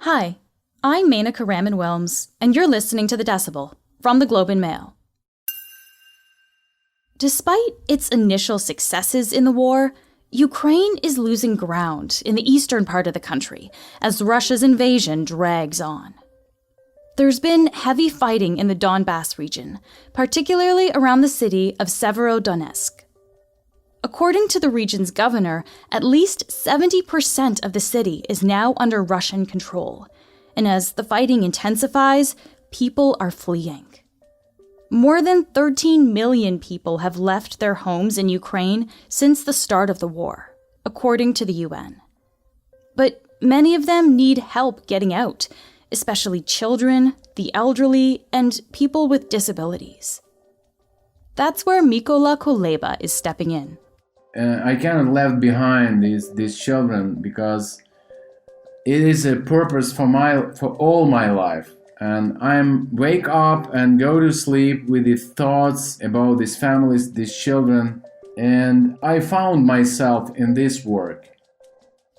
Hi, I'm Menaka Raman-Wilms, and you're listening to the Decibel from the Globe and Mail. Despite its initial successes in the war, Ukraine is losing ground in the eastern part of the country as Russia's invasion drags on. There's been heavy fighting in the Donbass region, particularly around the city of Sverdlovsk. According to the region's governor, at least 70% of the city is now under Russian control, and as the fighting intensifies, people are fleeing. More than 13 million people have left their homes in Ukraine since the start of the war, according to the UN. But many of them need help getting out, especially children, the elderly, and people with disabilities. That's where Mykola Kuleba is stepping in. I cannot leave behind these children because it is a purpose for all my life. And I'm wake up and go to sleep with the thoughts about these families, these children, and I found myself in this work.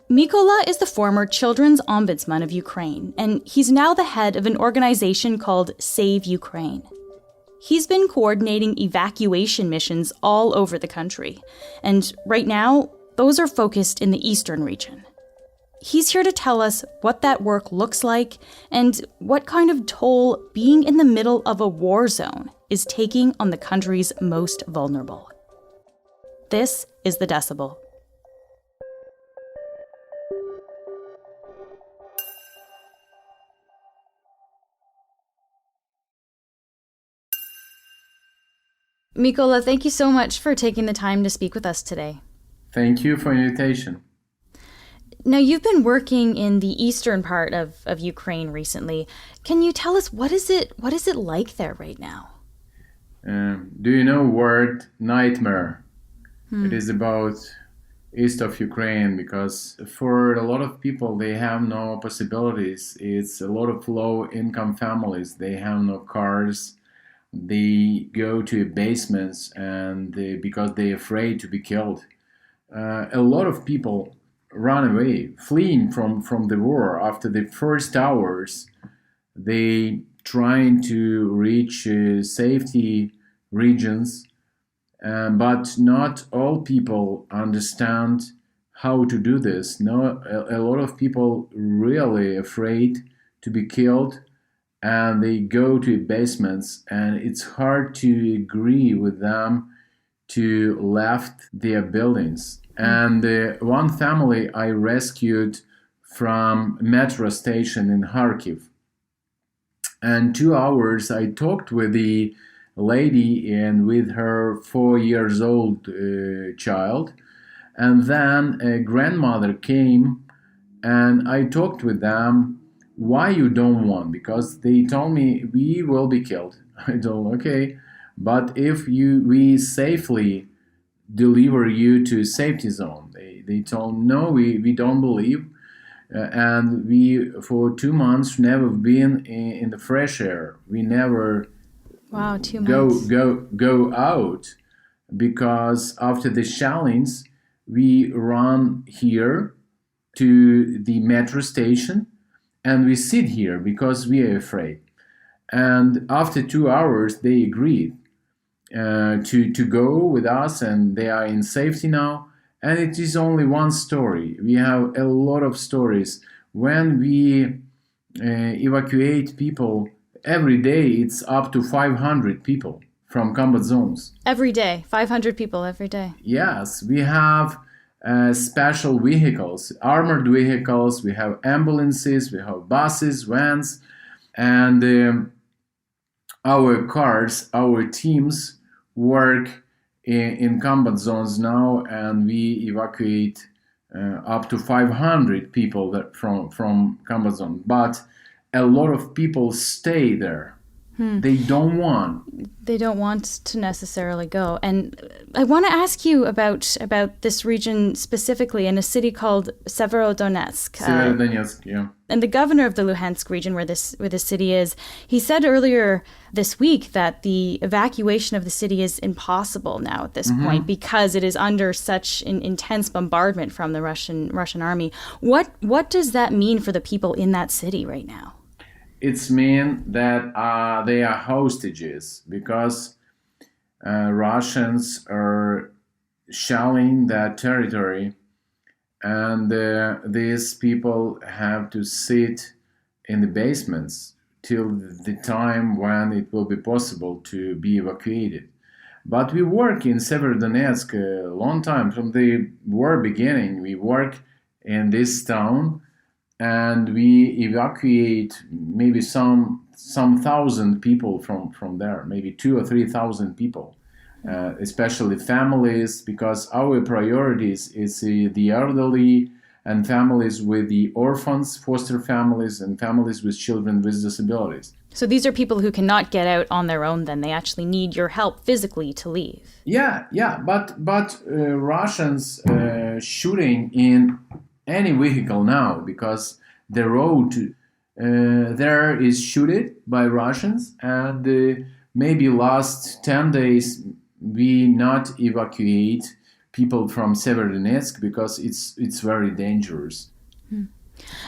Mykola is the former children's ombudsman of Ukraine, and he's now the head of an organization called Save Ukraine. He's been coordinating evacuation missions all over the country, and right now, those are focused in the eastern region. He's here to tell us what that work looks like and what kind of toll being in the middle of a war zone is taking on the country's most vulnerable. This is the Decibel. Mykola, thank you so much for taking the time to speak with us today. Thank you for the invitation. Now, you've been working in the eastern part of Ukraine recently. Can you tell us what is it like there right now? Do you know word nightmare? It is about east of Ukraine because for a lot of people they have no possibilities. It's a lot of low income families. They have no cars. They go to basements because they're afraid to be killed. A lot of people run away, fleeing from the war. After the first hours, they trying to reach safety regions, but not all people understand how to do this. No, a lot of people really afraid to be killed, and they go to basements, and it's hard to agree with them to left their buildings. And one family I rescued from metro station in Kharkiv. And 2 hours I talked with the lady and with her 4 years old child. And then a grandmother came and I talked with them. Why you don't want? Because they told me we will be killed. I told okay, but if we safely deliver you to a safety zone. They told no, we don't believe, and we for 2 months never been in the fresh air. We never 2 months go out because after the challenge we run here to the metro station and we sit here because we are afraid. And after 2 hours they agreed to go with us, and they are in safety now. And it is only one story. We have a lot of stories. When we evacuate people every day, it's up to 500 people from combat zones. Every day, 500 people every day. Yes, we have special vehicles, armored vehicles, we have ambulances, we have buses, vans, and our cars, our teams work in combat zones now, and we evacuate up to 500 people from combat zone. But a lot of people stay there. They don't want. They don't want to necessarily go. And I want to ask you about this region specifically in a city called Severodonetsk. Sverdlovsk, yeah. And the governor of the Luhansk region where this city is, he said earlier this week that the evacuation of the city is impossible now at this point because it is under such an intense bombardment from the Russian army. What does that mean for the people in that city right now? It's mean that they are hostages because Russians are shelling that territory, and these people have to sit in the basements till the time when it will be possible to be evacuated. But we work in Severodonetsk a long time. From the war beginning, we work in this town, and we evacuate maybe some thousand people from there, maybe 2,000 or 3,000 people, especially families, because our priorities is the elderly and families with the orphans, foster families, and families with children with disabilities. So these are people who cannot get out on their own then. They actually need your help physically to leave. Yeah, but Russians shooting in any vehicle now, because the road there is shooted by Russians, and maybe last 10 days we not evacuate people from Severodonetsk because it's very dangerous.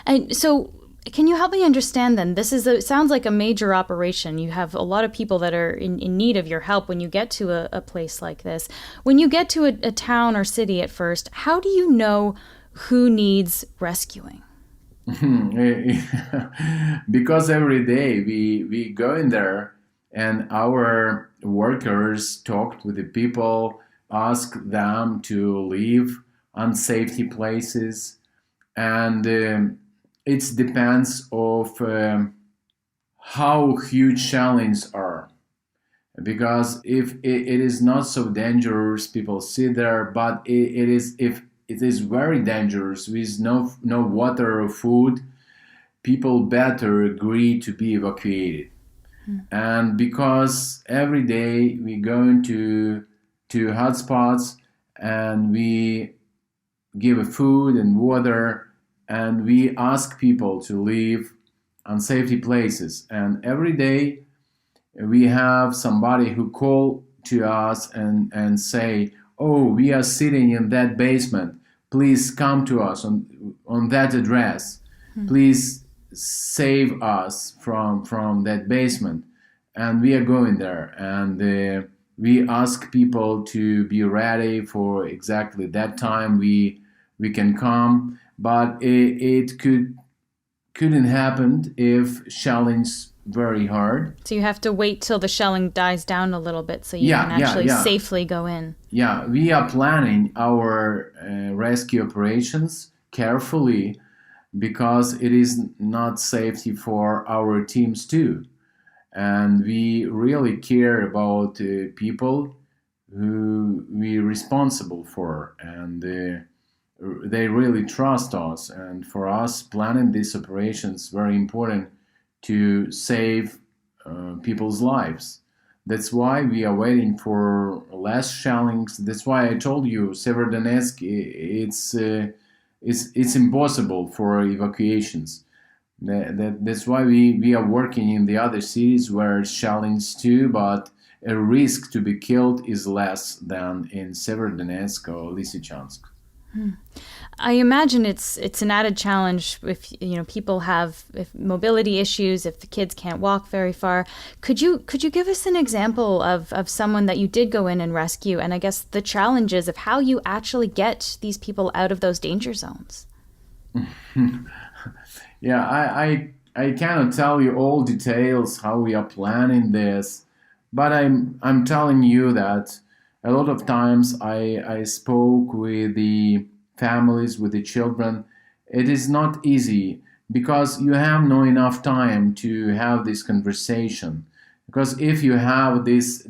And so can you help me understand then? This sounds like a major operation. You have a lot of people that are in need of your help when you get to a place like this. When you get to a town or city at first, how do you know who needs rescuing? Because every day we go in there and our workers talk with the people, ask them to leave unsafety places, and it depends of how huge challenges are. Because if it is not so dangerous, people sit there, but it is if it is very dangerous with no water or food, people better agree to be evacuated. And because every day we go into hotspots and we give food and water, and we ask people to leave unsafety places. And every day we have somebody who call to us and say, "Oh, we are sitting in that basement. Please come to us on that address. Please save us from that basement." And we are going there, and we ask people to be ready for exactly that time we can come. But it couldn't happen if shelling's very hard. So you have to wait till the shelling dies down a little bit so you can actually safely go in. Yeah, we are planning our rescue operations carefully because it is not safety for our teams too. And we really care about people who we responsible for, and they really trust us. And for us, planning these operations very important to save people's lives. That's why we are waiting for less shellings. That's why I told you Severodonetsk, it's impossible for evacuations. That's why we are working in the other cities where shellings too, but a risk to be killed is less than in Severodonetsk or Lysychansk. I imagine it's an added challenge if people have mobility issues, if the kids can't walk very far. Could you give us an example of someone that you did go in and rescue, and I guess the challenges of how you actually get these people out of those danger zones? Yeah, I cannot tell you all details how we are planning this, but I'm telling you that a lot of times I spoke with the families, with the children. It is not easy because you have no enough time to have this conversation. Because if you have this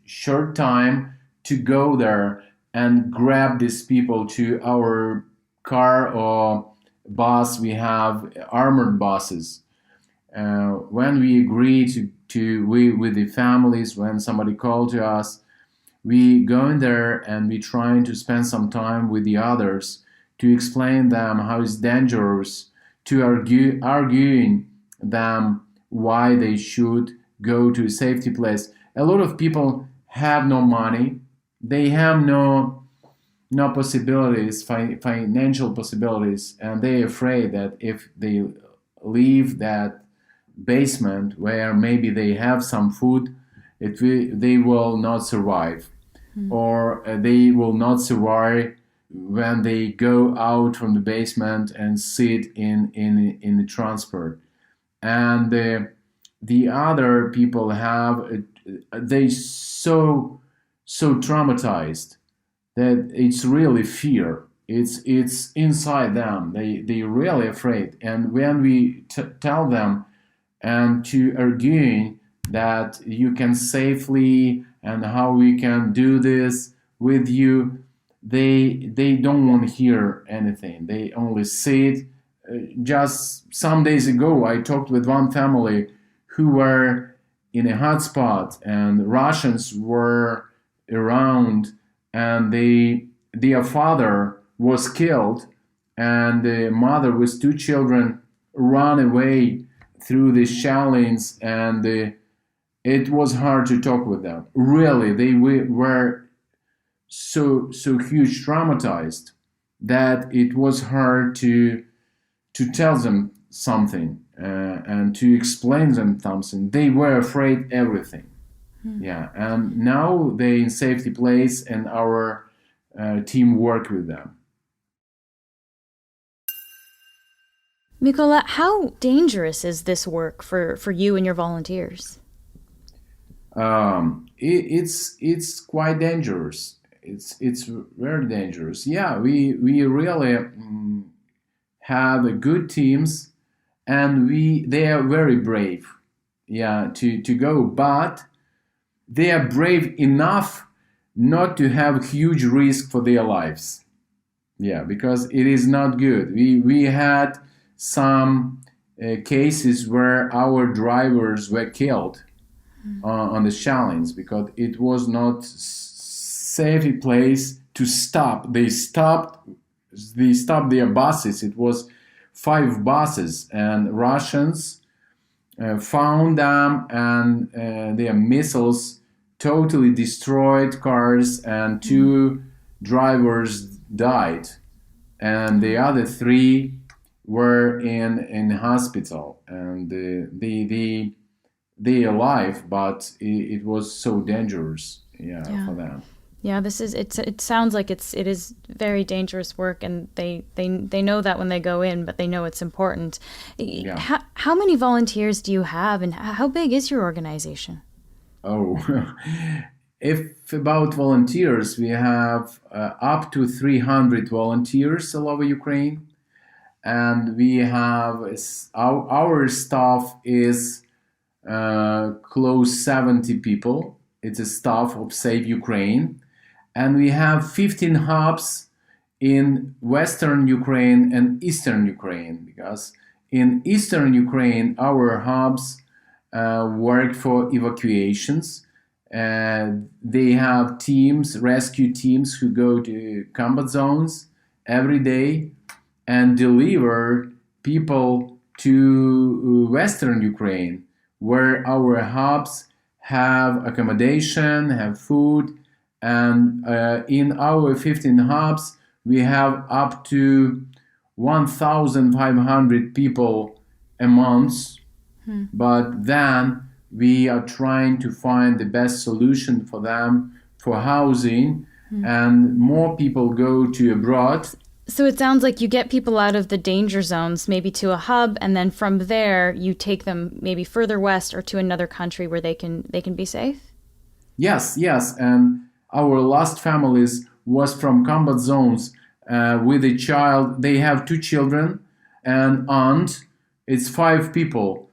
short time to go there and grab these people to our car or bus, we have armored buses. when we agree with the families, when somebody calls to us, we go in there and we try to spend some time with the others to explain them how it's dangerous, to arguing them why they should go to a safety place. A lot of people have no money, they have no possibilities, financial possibilities, and they're afraid that if they leave that basement where maybe they have some food, they will not survive, or they will not survive when they go out from the basement and sit in the transport. And the other people they so traumatized that it's really fear. It's inside them. They really afraid. And when we tell them and to arguing that you can safely and how we can do this with you, they don't want to hear anything. They only sit. Just some days ago, I talked with one family who were in a hotspot, and Russians were around, and their father was killed, and the mother with two children ran away through the shellings, and it was hard to talk with them. Really, they were so huge traumatized that it was hard to tell them something and to explain them something. They were afraid everything. Yeah, and now they in safety place, and our team work with them. Mykola, how dangerous is this work for you and your volunteers? It's quite dangerous. It's very dangerous. Yeah, we really have a good teams, and they are very brave. Yeah, to go, but they are brave enough not to have huge risk for their lives. Yeah, because it is not good. We had some cases where our drivers were killed on the challenge because it was not safe place to stop. They stopped their buses. It was 5 buses, and Russians found them, and their missiles totally destroyed cars, and 2 drivers died, and the other 3 were in hospital, and they alive, but it was so dangerous, for them. Yeah, it sounds like it is very dangerous work, and they know that when they go in, but they know it's important. Yeah. How many volunteers do you have, and how big is your organization? Oh, if about volunteers, we have up to 300 volunteers all over Ukraine, and we have our staff is close 70 people. It's a staff of Save Ukraine, and we have 15 hubs in Western Ukraine and Eastern Ukraine, because in Eastern Ukraine our hubs work for evacuations. They have teams, rescue teams, who go to combat zones every day and deliver people to Western Ukraine, where our hubs have accommodation, have food, and in our 15 hubs we have up to 1,500 people a month. But then we are trying to find the best solution for them for housing, and more people go to abroad. So it sounds like you get people out of the danger zones, maybe to a hub, and then from there you take them maybe further west or to another country where they can be safe? Yes. And our last families was from combat zones with a child. They have 2 children and aunt. It's 5 people.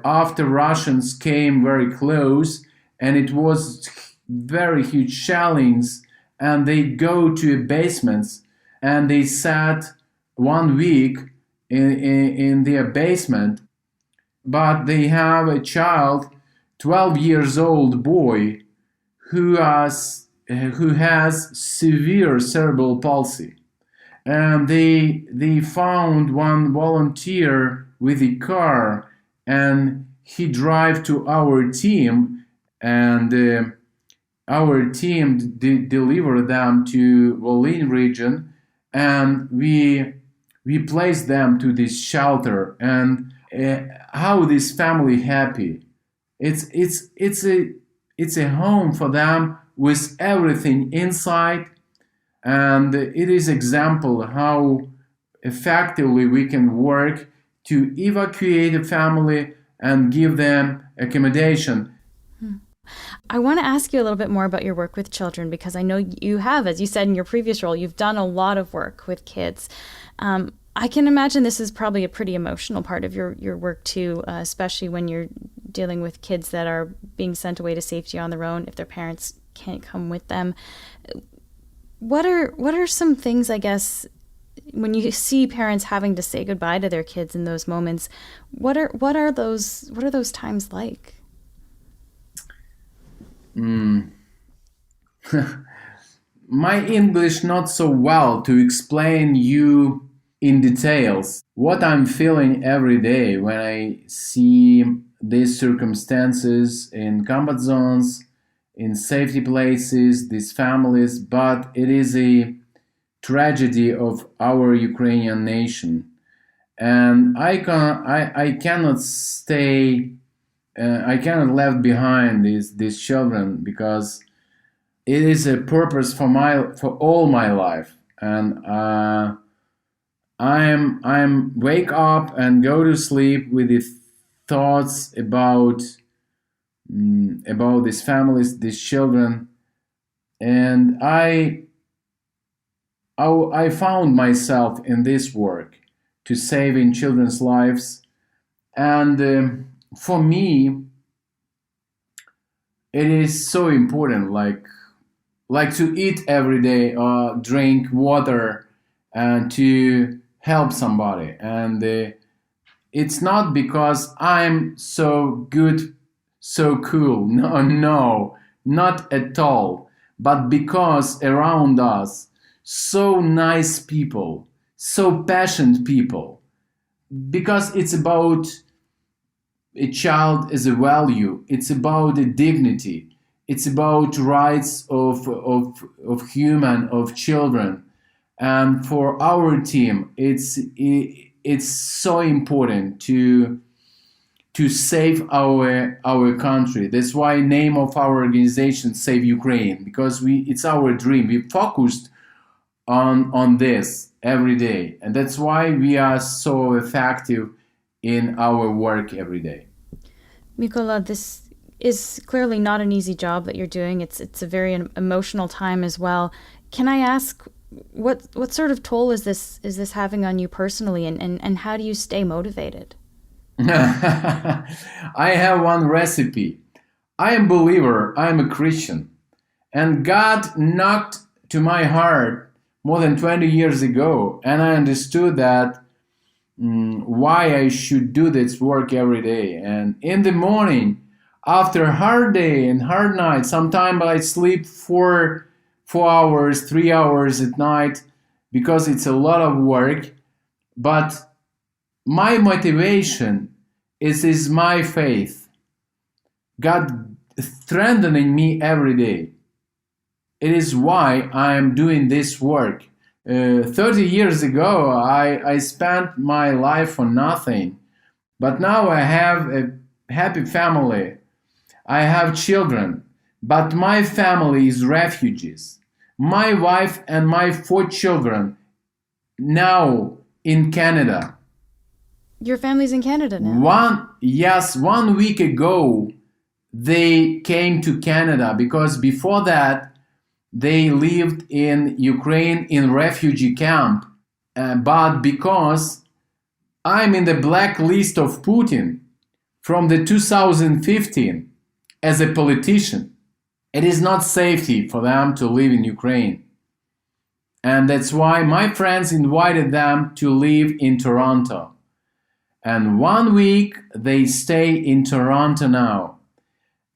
After Russians came very close, and it was very huge challenge, and they go to basements, and they sat 1 week in their basement. but they have a child, 12 years old boy, who has severe cerebral palsy. And they found one volunteer with a car, and he drive to our team, and our team deliver them to Volyn region, and we place them to this shelter. And how this family happy. It's a home for them with everything inside, and it is example how effectively we can work to evacuate a family and give them accommodation. I want to ask you a little bit more about your work with children, because I know you have, as you said in your previous role, you've done a lot of work with kids. I can imagine this is probably a pretty emotional part of your work too, especially when you're dealing with kids that are being sent away to safety on their own if their parents can't come with them. What are some things, I guess, when you see parents having to say goodbye to their kids in those moments? What are those times like? My English not so well to explain you in details what I'm feeling every day when I see these circumstances in combat zones, in safety places, these families, but it is a tragedy of our Ukrainian nation. And I cannot stay, I cannot left behind these children, because it is a purpose for all my life. And I'm wake up and go to sleep with the thoughts about these families, these children, and I found myself in this work to saving children's lives, and for me, it is so important, like to eat every day, or drink water, and to help somebody. And it's not because I'm so good, so cool. No, not at all. But because around us, so nice people, so passionate people. Because it's about a child as a value. It's about a dignity. It's about rights of human, of children. And for our team, it's so important to save our country. That's why name of our organization Save Ukraine, because it's our dream. We focused on this every day, and that's why we are so effective in our work every day. Mykola, this is clearly not an easy job that you're doing. It's a very emotional time as well. Can I ask, what sort of toll is this having on you personally, and how do you stay motivated? I have one recipe. I am a believer, I am a Christian, and God knocked to my heart more than 20 years ago, and I understood that why I should do this work every day. And in the morning, after a hard day and hard night, sometimes I sleep 4 hours, 3 hours at night, because it's a lot of work. But my motivation is my faith. God strengthening me every day. It is why I am doing this work. 30 years ago, I spent my life for nothing. But now I have a happy family. I have children. But my family is refugees. My wife and my 4 children now in Canada. Your family's in Canada now? 1 week ago, they came to Canada, because before that, they lived in Ukraine in refugee camp. But because I'm in the blacklist of Putin from the 2015 as a politician, it is not safety for them to live in Ukraine. And that's why my friends invited them to live in Toronto. And 1 week they stay in Toronto now.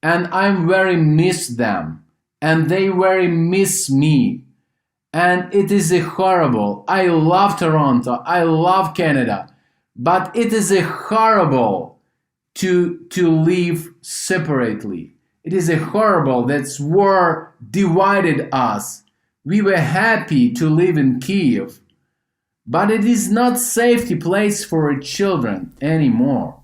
And I very miss them. And they very miss me. And it is a horrible. I love Toronto. I love Canada. But it is a horrible to live separately. It is a horrible that war divided us. We were happy to live in Kiev. But it is not safety place for children anymore.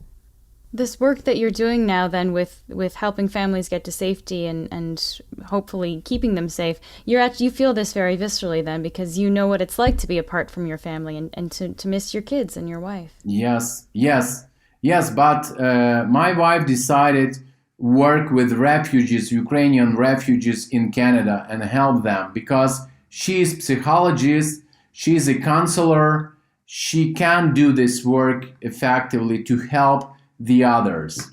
This work that you're doing now then with helping families get to safety and hopefully keeping them safe, you feel this very viscerally then because you know what it's like to be apart from your family and to miss your kids and your wife. Yes, but my wife decided work with refugees, Ukrainian refugees in Canada and help them because she is psychologist, she is a counselor, she can do this work effectively to help the others.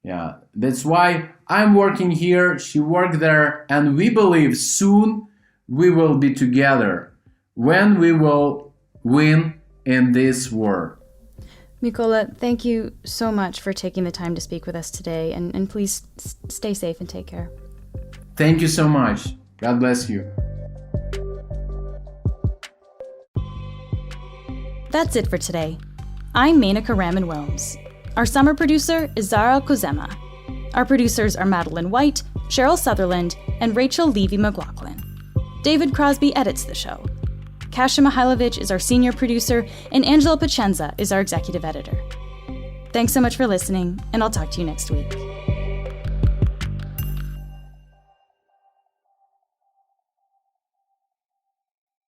Yeah, that's why I'm working here, she worked there, and we believe soon we will be together when we will win in this war. Mykola, thank you so much for taking the time to speak with us today, and please stay safe and take care. Thank you so much. God bless you. That's it for today. I'm Menaka Raman-Wilms. Our summer producer is Zara Kozema. Our producers are Madeline White, Cheryl Sutherland, and Rachel Levy-McLaughlin. David Crosby edits the show. Kasia Mihailovich is our senior producer, and Angela Pacenza is our executive editor. Thanks so much for listening, and I'll talk to you next week.